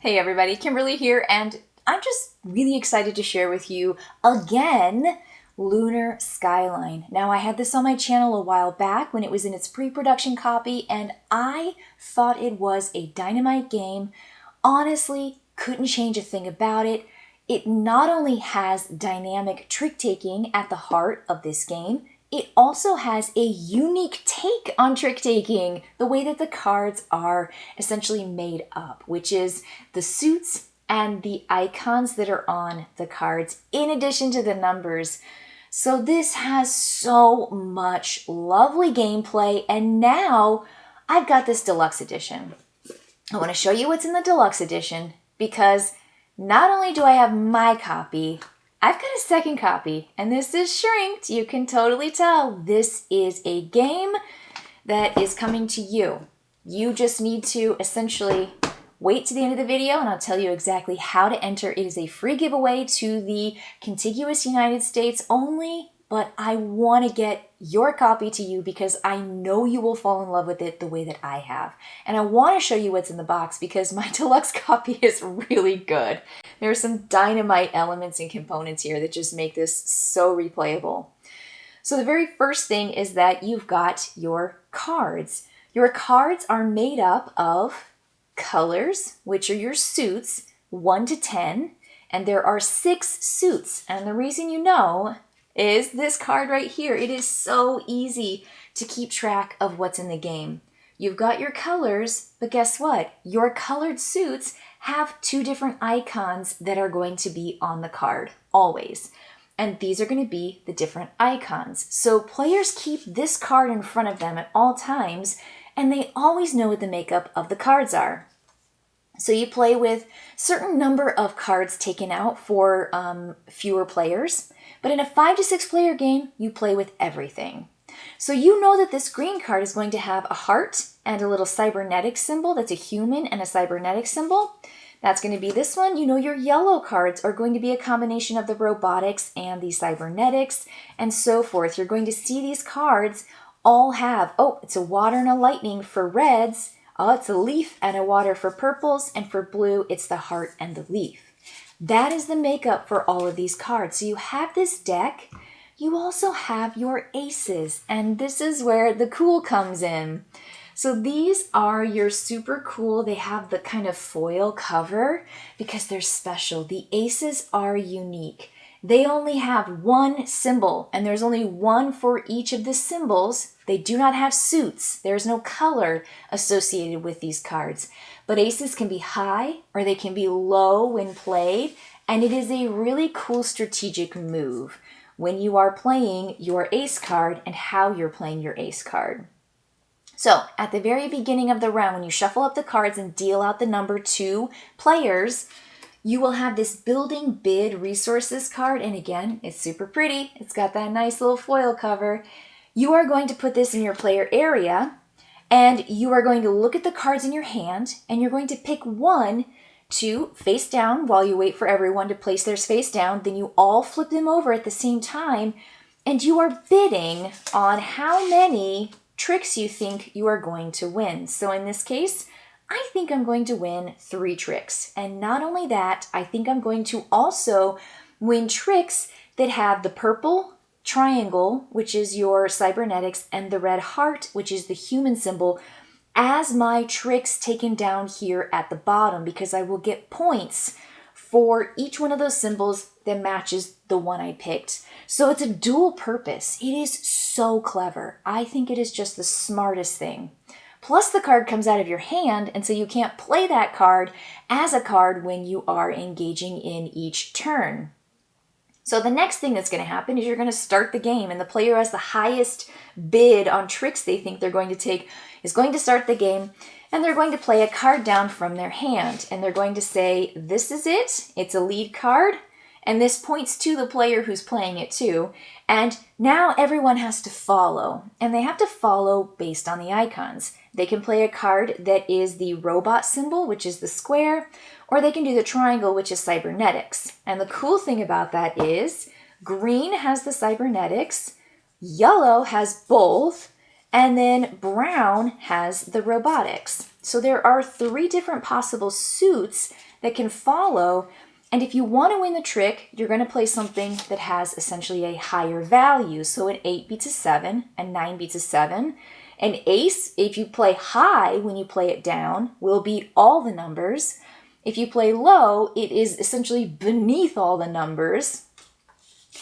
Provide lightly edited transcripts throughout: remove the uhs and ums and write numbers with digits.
Hey everybody, Kimberly here, and I'm just really excited to share with you again Lunar Skyline. Now, I had this on my channel a while back when it was in its pre-production copy, and I thought it was a dynamite game. Honestly, couldn't change a thing about it. It not only has dynamic trick-taking at the heart of this game, it also has a unique take on trick-taking, the way that the cards are essentially made up, which is the suits and the icons that are on the cards, in addition to the numbers. So this has so much lovely gameplay, and now I've got this deluxe edition. I want to show you what's in the deluxe edition, because not only do I have my copy, I've got a second copy, and this is shrinked. You can totally tell this is a game that is coming to you. You just need to essentially wait to the end of the video, and I'll tell you exactly how to enter. It is a free giveaway to the contiguous United States only, but I want to get your copy to you because I know you will fall in love with it the way that I have. And I want to show you what's in the box because my deluxe copy is really good. There are some dynamite elements and components here that just make this so replayable. So the very first thing is that you've got your cards. Your cards are made up of colors, which are your suits, 1 to 10, and there are 6 suits. And the reason you know is this card right here. It is so easy to keep track of what's in the game. You've got your colors, but guess what? Your colored suits have 2 different icons that are going to be on the card, always. And these are going to be the different icons. So players keep this card in front of them at all times, and they always know what the makeup of the cards are. So you play with a certain number of cards taken out for fewer players. But in a 5 to 6 player game, you play with everything. So you know that this green card is going to have a heart and a little cybernetic symbol. That's a human and a cybernetic symbol. That's going to be this one. You know your yellow cards are going to be a combination of the robotics and the cybernetics and so forth. You're going to see these cards all have, oh, it's a water and a lightning for reds. Oh, it's a leaf and a water for purples. And for blue, it's the heart and the leaf. That is the makeup for all of these cards. So you have this deck. You also have your aces, and this is where the cool comes in. So these are your super cool. They have the kind of foil cover because they're special. The aces are unique. They only have 1 symbol, and there's only 1 for each of the symbols. They do not have suits. There's no color associated with these cards. But aces can be high or they can be low when played, and it is a really cool strategic move when you are playing your ace card and how you're playing your ace card. So at the very beginning of the round, when you shuffle up the cards and deal out the number 2 players, you will have this building bid resources card. And again, it's super pretty. It's got that nice little foil cover. You are going to put this in your player area, and you are going to look at the cards in your hand, and you're going to pick one to face down while you wait for everyone to place theirs face down. Then you all flip them over at the same time, and you are bidding on how many tricks you think you are going to win. So in this case, I think I'm going to win 3 tricks. And not only that, I think I'm going to also win tricks that have the purple triangle, which is your cybernetics, and the red heart, which is the human symbol, as my tricks taken down here at the bottom, because I will get points for each one of those symbols that matches the one I picked. So it's a dual purpose. It is so clever. I think it is just the smartest thing. Plus the card comes out of your hand, and so you can't play that card as a card when you are engaging in each turn. So the next thing that's going to happen is you're going to start the game, and the player who has the highest bid on tricks they think they're going to take is going to start the game, and they're going to play a card down from their hand, and they're going to say, this is it, it's a lead card, and this points to the player who's playing it too, and now everyone has to follow, and they have to follow based on the icons. They can play a card that is the robot symbol, which is the square, or they can do the triangle, which is cybernetics. And the cool thing about that is green has the cybernetics, yellow has both, And then brown has the robotics. So there are 3 different possible suits that can follow. And if you want to win the trick, you're going to play something that has essentially a higher value. So an 8 beats a 7, and 9 beats a 7. An ace, if you play high when you play it down, will beat all the numbers. If you play low, it is essentially beneath all the numbers.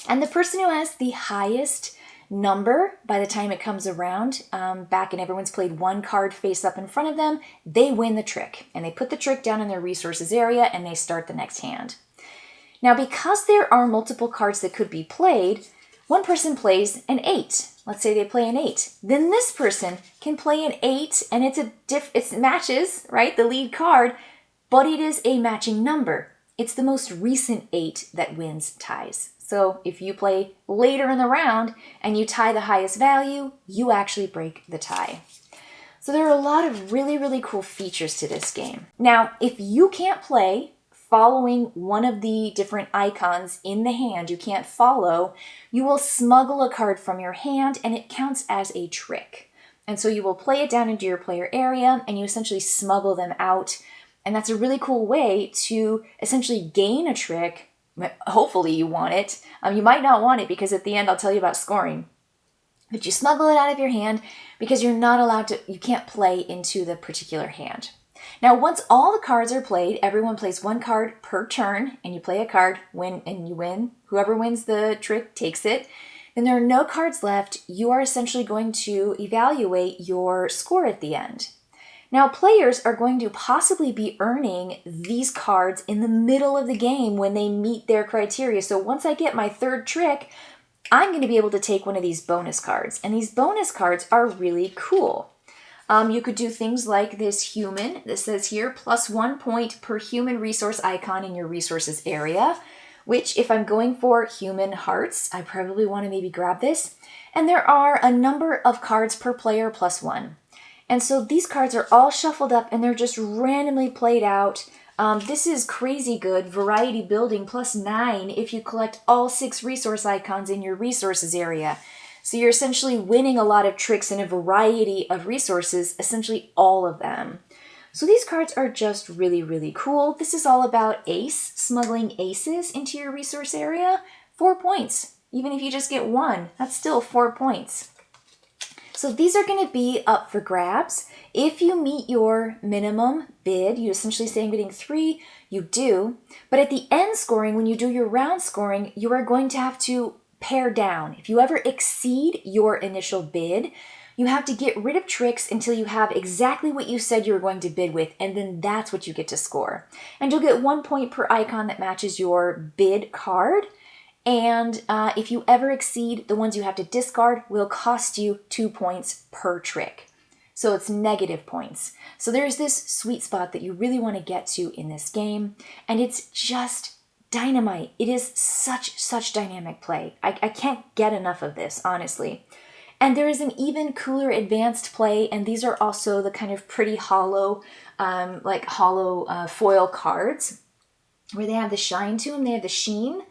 And the person who has the highest number by the time it comes around, back and everyone's played 1 card face up in front of them, they win the trick. And they put the trick down in their resources area and they start the next hand. Now, because there are multiple cards that could be played, one person plays an 8. Let's say they play an 8. Then this person can play an 8 and it matches, right, the lead card, but it is a matching number. It's the most recent 8 that wins ties. So if you play later in the round and you tie the highest value, you actually break the tie. So there are a lot of really, really cool features to this game. Now, if you can't play following one of the different icons in the hand, you can't follow, you will smuggle a card from your hand and it counts as a trick. And so you will play it down into your player area and you essentially smuggle them out. And that's a really cool way to essentially gain a trick. Hopefully you want it. You might not want it because at the end I'll tell you about scoring. But you smuggle it out of your hand because you're not allowed to, you can't play into the particular hand. Now, once all the cards are played, everyone plays 1 card per turn, and you play a card, and you win. Whoever wins the trick takes it. Then there are no cards left. You are essentially going to evaluate your score at the end. Now, players are going to possibly be earning these cards in the middle of the game when they meet their criteria. So once I get my 3rd trick, I'm going to be able to take one of these bonus cards. And these bonus cards are really cool. You could do things like this human that says here, +1 point per human resource icon in your resources area, which if I'm going for human hearts, I probably want to maybe grab this. And there are a number of cards per player +1. And so these cards are all shuffled up and they're just randomly played out. This is crazy good variety building +9 if you collect all 6 resource icons in your resources area. So you're essentially winning a lot of tricks in a variety of resources, essentially all of them. So these cards are just really, really cool. This is all about ace, smuggling aces into your resource area. 4 points. Even if you just get 1, that's still 4 points. So these are going to be up for grabs. If you meet your minimum bid, you essentially say I'm getting 3, you do. But at the end scoring, when you do your round scoring, you are going to have to pare down. If you ever exceed your initial bid, you have to get rid of tricks until you have exactly what you said you were going to bid with, and then that's what you get to score. And you'll get 1 point per icon that matches your bid card. And if you ever exceed, the ones you have to discard will cost you 2 points per trick. So it's negative points. So there's this sweet spot that you really want to get to in this game. And it's just dynamite. It is such dynamic play. I can't get enough of this, honestly. And there is an even cooler advanced play, and these are also the kind of pretty hollow, foil cards where they have the shine to them, they have the sheen.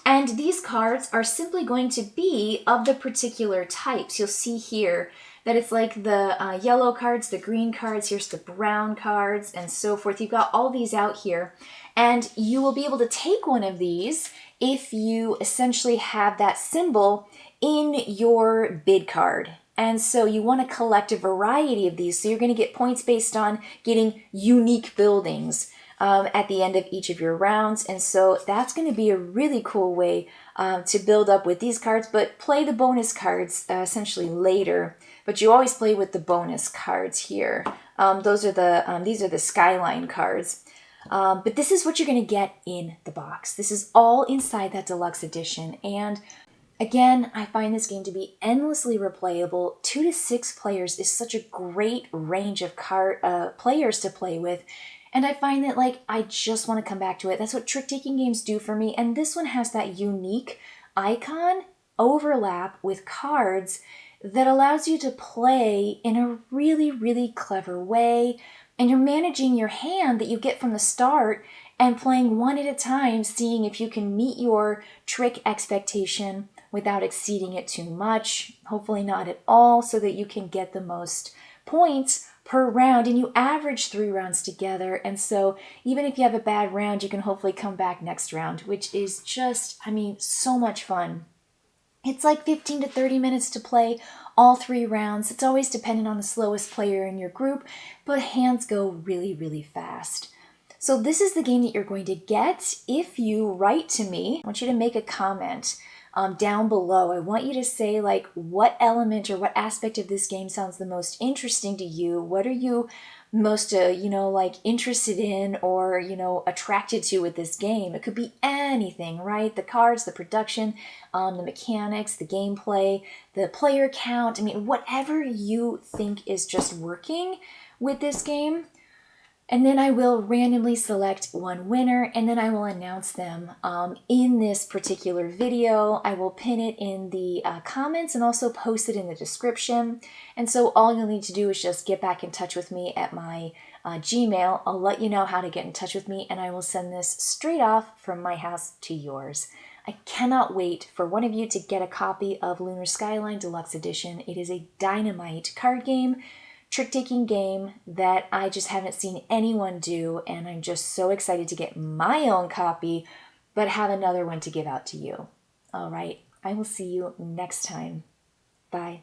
And these cards are simply going to be of the particular types. You'll see here that it's like the yellow cards, the green cards, here's the brown cards, and so forth. You've got all these out here. And you will be able to take one of these if you essentially have that symbol in your bid card. And so you want to collect a variety of these. So you're going to get points based on getting unique buildings at the end of each of your rounds. And so that's going to be a really cool way to build up with these cards, but play the bonus cards essentially later. But you always play with the bonus cards here. These are the Skyline cards. But this is what you're going to get in the box. This is all inside that deluxe edition. And again, I find this game to be endlessly replayable. 2 to 6 players is such a great range of players to play with. And I find that I just want to come back to it. That's what trick-taking games do for me. And this one has that unique icon overlap with cards that allows you to play in a really, really clever way. And you're managing your hand that you get from the start and playing one at a time, seeing if you can meet your trick expectation without exceeding it too much, hopefully not at all, so that you can get the most points per round, and you average 3 rounds together. And so even if you have a bad round, you can hopefully come back next round, which is just, I mean, so much fun. It's like 15 to 30 minutes to play all 3 rounds. It's always dependent on the slowest player in your group, but hands go really, really fast. So this is the game that you're going to get if you write to me. I want you to make a comment down below. I want you to say like what element or what aspect of this game sounds the most interesting to you. What are you most, like interested in or, attracted to with this game? It could be anything, right? The cards, the production, the mechanics, the gameplay, the player count. I mean, whatever you think is just working with this game. And then I will randomly select one winner, and then I will announce them in this particular video. I will pin it in the comments and also post it in the description. And so all you'll need to do is just get back in touch with me at my Gmail. I'll let you know how to get in touch with me, and I will send this straight off from my house to yours. I cannot wait for one of you to get a copy of Lunar Skyline Deluxe Edition. It is a dynamite card game, trick-taking game that I just haven't seen anyone do, and I'm just so excited to get my own copy, but have another one to give out to you. All right, I will see you next time. Bye.